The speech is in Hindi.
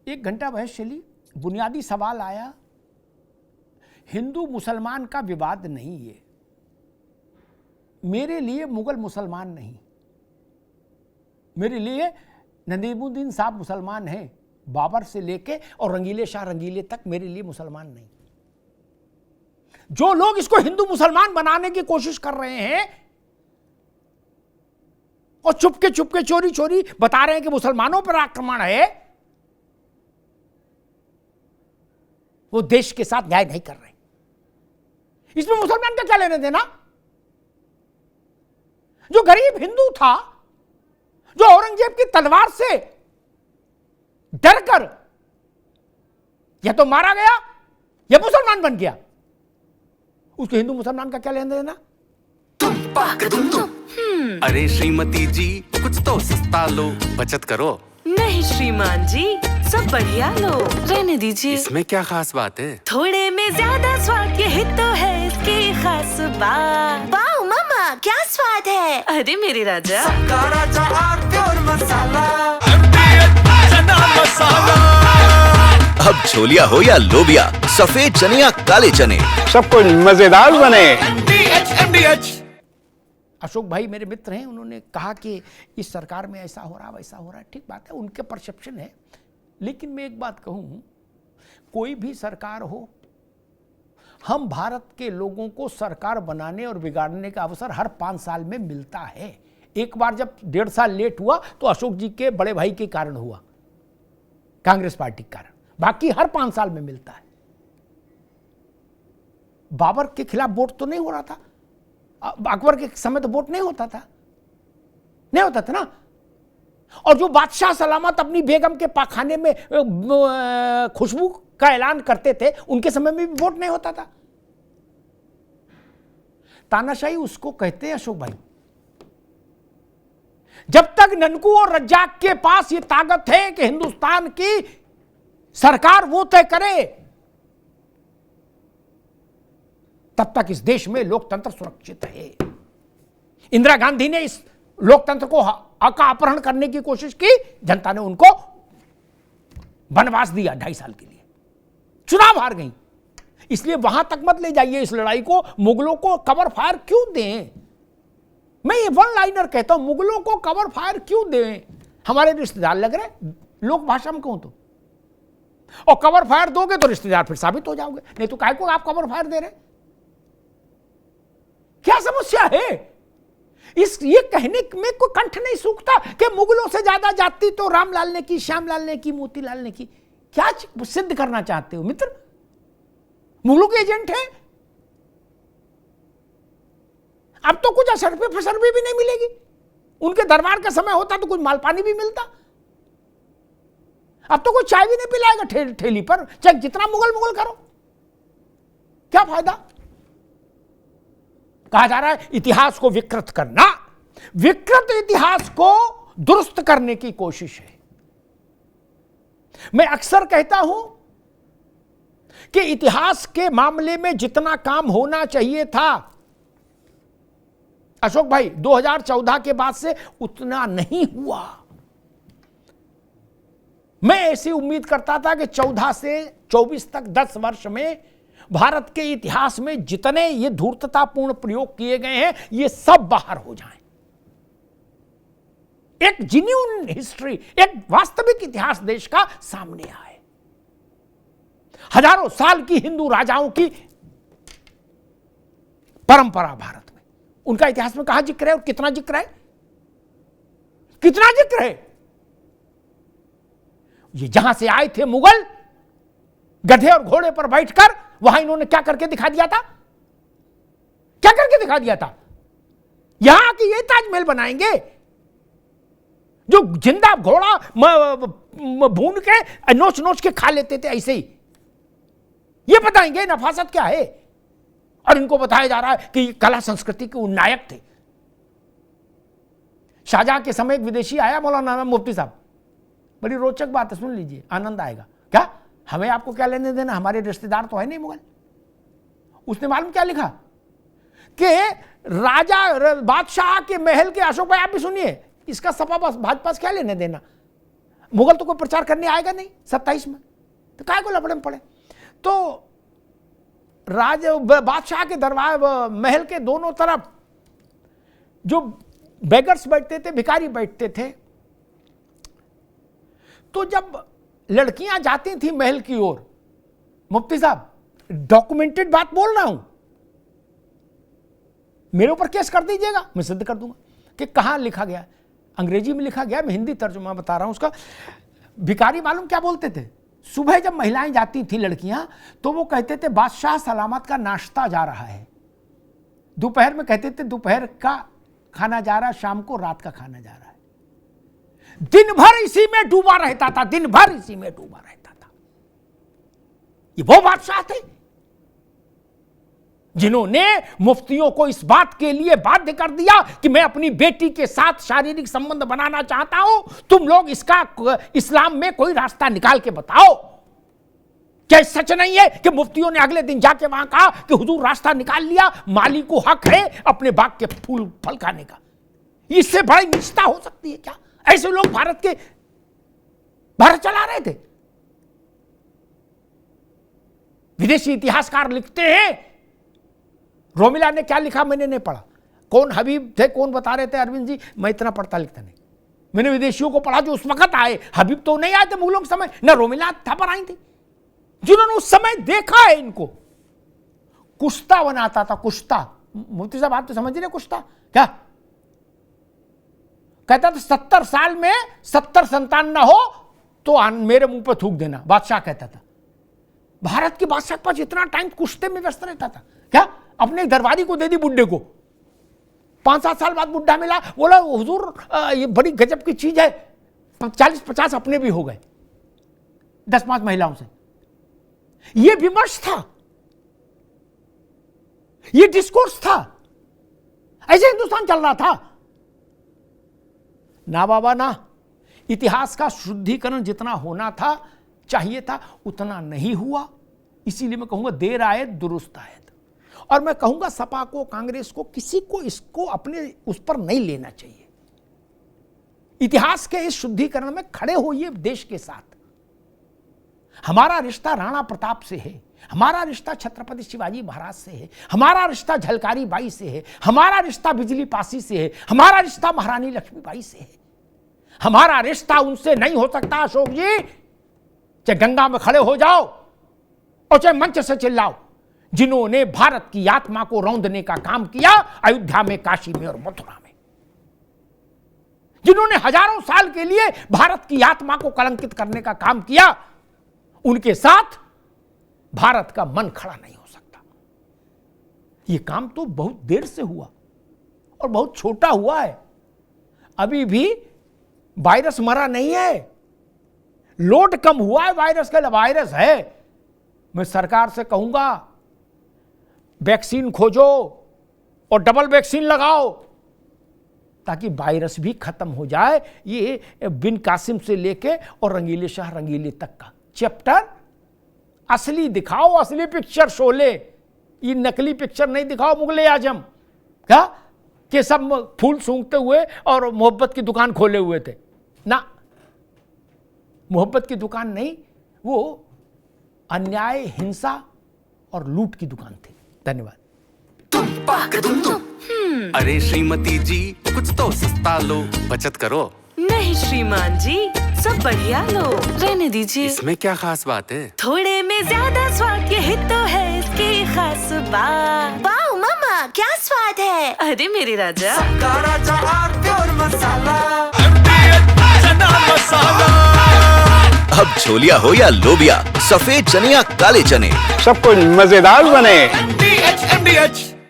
1 घंटा बहस चली, बुनियादी सवाल आया, हिंदू मुसलमान का विवाद नहीं है। मेरे लिए मुगल मुसलमान नहीं, मेरे लिए नजीमुद्दीन साहब मुसलमान हैं, बाबर से लेके और रंगीले शाह रंगीले तक मेरे लिए मुसलमान नहीं। जो लोग इसको हिंदू मुसलमान बनाने की कोशिश कर रहे हैं और चुपके चुपके चोरी चोरी बता रहे हैं कि मुसलमानों पर आक्रमण है, वो देश के साथ न्याय नहीं कर रहे। इसमें मुसलमान का क्या लेने देना? जो गरीब हिंदू था, जो औरंगजेब की तलवार से डरकर या तो मारा गया या मुसलमान बन गया, उसको हिंदू मुसलमान का क्या लेने देना? अरे श्रीमती जी, कुछ तो सस्ता लो, बचत करो। नहीं श्रीमान जी, सब बढ़िया लो, रहने दीजिए। इसमें क्या खास बात है? थोड़े में ज्यादा स्वाद, यही तो है इसकी खास बात। वाओ मामा, क्या स्वाद है। अरे मेरे राजा, राजा और मसाला। अब छोलिया हो या लोबिया, सफेद चने या काले चने, सब कुछ मजेदार बने। अशोक भाई मेरे मित्र हैं, उन्होंने कहा कि इस सरकार में ऐसा हो रहा वैसा हो रहा है। ठीक बात है, उनके परसेप्शन है, लेकिन मैं एक बात कहूं, कोई भी सरकार हो, हम भारत के लोगों को सरकार बनाने और बिगाड़ने का अवसर हर 5 साल में मिलता है। एक बार जब 1.5 साल लेट हुआ तो अशोक जी के बड़े भाई के कारण हुआ, कांग्रेस पार्टी के कारण, बाकी हर 5 साल में मिलता है। बाबर के खिलाफ वोट तो नहीं हो रहा था, अकबर के समय तो वोट नहीं होता था ना। और जो बादशाह सलामत अपनी बेगम के पाखाने में खुशबू का ऐलान करते थे, उनके समय में भी वोट नहीं होता था। तानाशाही उसको कहते हैं अशोक भाई। जब तक ननकू और रज्जाक के पास ये ताकत है कि हिंदुस्तान की सरकार वो तय करे, तब तक इस देश में लोकतंत्र सुरक्षित है। इंदिरा गांधी ने इस लोकतंत्र को का अपहरण करने की कोशिश की, जनता ने उनको वनवास दिया 2.5 साल के लिए, चुनाव हार गई। इसलिए वहां तक मत ले जाइए इस लड़ाई को। मुगलों को कवर फायर क्यों दें? मैं ये वन लाइनर कहता हूं, मुगलों को कवर फायर क्यों दें? हमारे रिश्तेदार लग रहे, लोक भाषा में कहूं तो। और कवर फायर दोगे तो रिश्तेदार फिर साबित हो जाओगे, नहीं तो काहे को आप कवर फायर दे रहे? क्या समस्या है? ये कहने में कोई कंठ नहीं सूखता कि मुगलों से ज्यादा जाति तो रामलाल ने की, श्यामलाल ने की, मोतीलाल ने की। क्या सिद्ध करना चाहते हो मित्र? मुगलों के एजेंट हैं। अब तो कुछ असरफी फसरफी भी नहीं मिलेगी। उनके दरबार का समय होता तो कुछ माल पानी भी मिलता। अब तो कोई चाय भी नहीं पिलाएगा ठेली पर, चाहे जितना मुगल करो, क्या फायदा? कहा जा रहा है इतिहास को विकृत करना, विकृत इतिहास को दुरुस्त करने की कोशिश है। मैं अक्सर कहता हूं कि इतिहास के मामले में जितना काम होना चाहिए था अशोक भाई 2014 के बाद से उतना नहीं हुआ। मैं ऐसी उम्मीद करता था कि 14 से 24 तक 10 वर्ष में भारत के इतिहास में जितने ये धूर्ततापूर्ण प्रयोग किए गए हैं, ये सब बाहर हो जाएं। एक जेन्युइन हिस्ट्री, एक वास्तविक इतिहास देश का सामने आए। हजारों साल की हिंदू राजाओं की परंपरा भारत में, उनका इतिहास में कहां जिक्र है और कितना जिक्र है? कितना जिक्र है? ये जहां से आए थे मुगल, गधे और घोड़े पर बैठकर, वहां इन्होंने क्या करके दिखा दिया था? क्या करके दिखा दिया था? यहां कि ये ताजमहल बनाएंगे, जो जिंदा घोड़ा भून के नोच नोच के खा लेते थे, ऐसे ही ये बताएंगे नफासत क्या है। और इनको बताया जा रहा है कि ये कला संस्कृति के नायक थे। शाहजहां के समय एक विदेशी आया, मौलाना मुफ्ती साहब, बड़ी रोचक बात है, सुन लीजिए, आनंद आएगा। क्या हमें आपको क्या लेने देना, हमारे रिश्तेदार तो है नहीं मुगल। उसने मालूम क्या लिखा कि राजा बादशाह के महल के, अशोक भाई आप भी सुनिए, इसका सपा भाजपा से क्या लेने देना? मुगल तो कोई प्रचार करने आएगा नहीं 27 में, तो काय को लफड़े में पड़े। तो बादशाह के दरबार महल के दोनों तरफ जो बेगर्स बैठते थे, भिखारी बैठते थे, तो जब लड़कियां जाती थी महल की ओर, मुफ्ती साहब डॉक्यूमेंटेड बात बोल रहा हूं, मेरे ऊपर केस कर दीजिएगा, मैं सिद्ध कर दूंगा कि कहां लिखा गया, अंग्रेजी में लिखा गया, मैं हिंदी तर्जुमा बता रहा हूं उसका। भिखारी मालूम क्या बोलते थे, सुबह जब महिलाएं जाती थी लड़कियां, तो वो कहते थे बादशाह सलामत का नाश्ता जा रहा है, दोपहर में कहते थे दोपहर का खाना जा रहा है, शाम को रात का खाना जा रहा है, दिन भर इसी में डूबा रहता था, दिन भर इसी में डूबा रहता था। ये वो बादशाह थे जिन्होंने मुफ्तियों को इस बात के लिए बाध्य कर दिया कि मैं अपनी बेटी के साथ शारीरिक संबंध बनाना चाहता हूं, तुम लोग इसका इस्लाम में कोई रास्ता निकाल के बताओ। क्या सच नहीं है कि मुफ्तियों ने अगले दिन जाके वहां कहा कि हुजूर रास्ता निकाल लिया, माली को हक है अपने बाग के फूल फल खाने का। इससे बड़ी निष्ठा हो सकती है क्या? ऐसे लोग भारत चला रहे थे। विदेशी इतिहासकार लिखते हैं, रोमिला ने क्या लिखा मैंने नहीं पढ़ा, कौन हबीब थे कौन बता रहे थे अरविंद जी, मैं इतना पढ़ता लिखता नहीं, मैंने विदेशियों को पढ़ा जो उस वक्त आए, हबीब तो नहीं आए थे मुगलों के समय, ना रोमिला था पर आई थी, जिन्होंने उस समय देखा है इनको। कुश्ता बनाता था, कुश्ता, मुफ्ती साहब आप तो समझ रहे कुश्ता क्या कहता था, 70 साल में 70 संतान ना हो तो मेरे मुंह पर थूक देना, बादशाह कहता था। भारत के बादशाह के पास इतना टाइम कुश्ते में व्यस्त रहता था क्या, अपने दरबारी को दे दी बुड्ढे को, 5-7 साल बाद बुड्ढा मिला, बोला हुजूर ये बड़ी गजब की चीज है, 40-50 अपने भी हो गए 10-5 महिलाओं से। ये विमर्श था, ये डिस्कोर्स था, ऐसे हिंदुस्तान चल रहा था ना बाबा ना। इतिहास का शुद्धिकरण जितना होना था चाहिए था उतना नहीं हुआ, इसीलिए मैं कहूंगा देर आए दुरुस्त आए। और मैं कहूंगा सपा को, कांग्रेस को, किसी को इसको अपने उस पर नहीं लेना चाहिए। इतिहास के इस शुद्धिकरण में खड़े होइए देश के साथ। हमारा रिश्ता राणा प्रताप से है, हमारा रिश्ता छत्रपति शिवाजी महाराज से है, हमारा रिश्ता झलकारी बाई से है, हमारा रिश्ता बिजली पासी से है, हमारा रिश्ता महारानी लक्ष्मीबाई से है। हमारा रिश्ता उनसे नहीं हो सकता अशोक जी, चाहे गंगा में खड़े हो जाओ और चाहे मंच से चिल्लाओ, जिन्होंने भारत की आत्मा को रौंदने का काम किया अयोध्या में, काशी में और मथुरा में, जिन्होंने हजारों साल के लिए भारत की आत्मा को कलंकित करने का काम किया, उनके साथ भारत का मन खड़ा नहीं हो सकता। यह काम तो बहुत देर से हुआ और बहुत छोटा हुआ है, अभी भी वायरस मरा नहीं है, लोड कम हुआ है वायरस का, वायरस है। मैं सरकार से कहूंगा वैक्सीन खोजो और डबल वैक्सीन लगाओ ताकि वायरस भी खत्म हो जाए। ये बिन कासिम से लेके और रंगीले शाह रंगीले तक का चैप्टर असली दिखाओ, असली पिक्चर शोले, ये नकली पिक्चर नहीं दिखाओ। मुगले आजम क्या कि सब फूल सूंघते हुए और मोहब्बत की दुकान खोले हुए थे ना, मोहब्बत की दुकान नहीं, वो अन्याय, हिंसा और लूट की दुकान थी। धन्यवाद। अरे श्रीमती जी कुछ तो सस्ता लो, बचत करो। नहीं श्रीमान जी, सब बढ़िया लो, रहने दीजिए। इसमें क्या खास बात है? थोड़े में ज्यादा स्वाद, यही तो है इसकी खास बात। वाह मम्मा क्या स्वाद है। अरे मेरे राजा, अब छोलिया हो या लोबिया, सफेद चने या काले चने, सब कुछ मजेदार बने। MDH